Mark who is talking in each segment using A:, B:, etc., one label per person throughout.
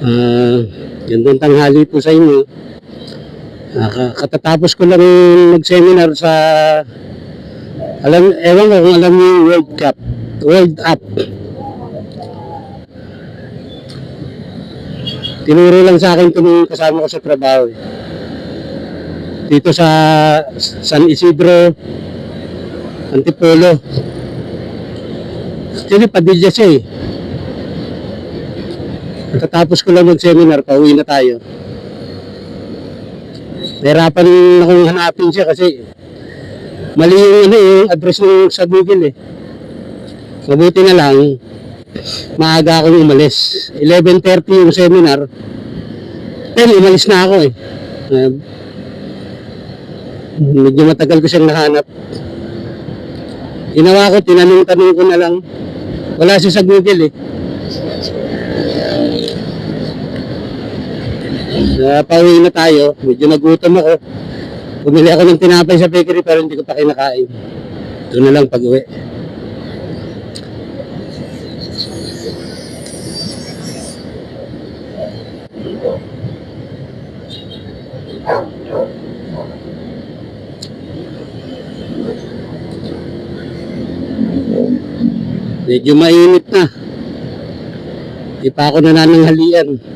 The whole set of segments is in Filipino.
A: Ah, Gandang tanghali po sa inyo. Katatapos ko lang mag-seminar sa, ewan ko kung alam niyo yung World Up. Tinuro lang sa akin itong kasama ko sa trabaho. Dito sa San Isidro, Antipolo. Actually, Padilla siya eh. Katatapos ko lang mag-seminar, pauwi na tayo. Nahirapan akong hanapin siya kasi mali yung address sa Google eh. Mabuti na lang, maaga akong umalis. 11:30 yung seminar. Then, umalis na ako eh. Medyo matagal ko siyang nahanap. Ginawa ko, tinanong-tanong ko na lang. Wala siya sa Google eh. Pauwi na tayo, medyo nagutom ako. Bumili ako ng tinapay sa bakery pero hindi ko pa kinakain. Ito na lang pag-uwi. Medyo mainit na. Di pa ako nanananghalian.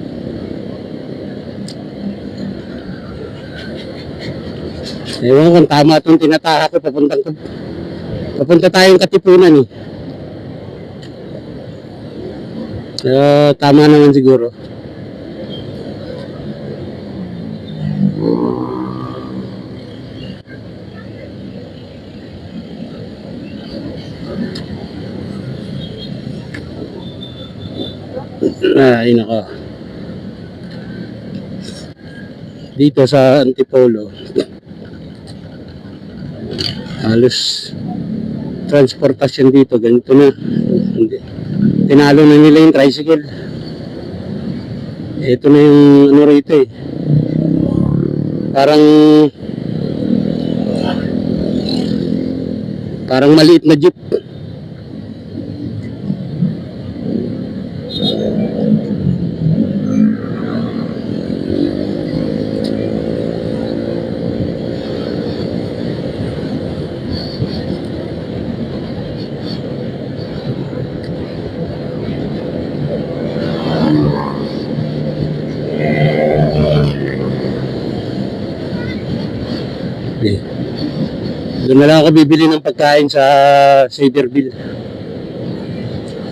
A: Ewan kung tama itong tinataha ko, papunta tayong Katipunan eh. Tama naman siguro. Ay nako. Dito sa Antipolo, halos transportasyon dito ganito na. Tinalo na nila yung tricycle. Ito na yung ano rito eh, parang maliit na jeep. Doon na lang ako bibili ng pagkain sa Cedarville.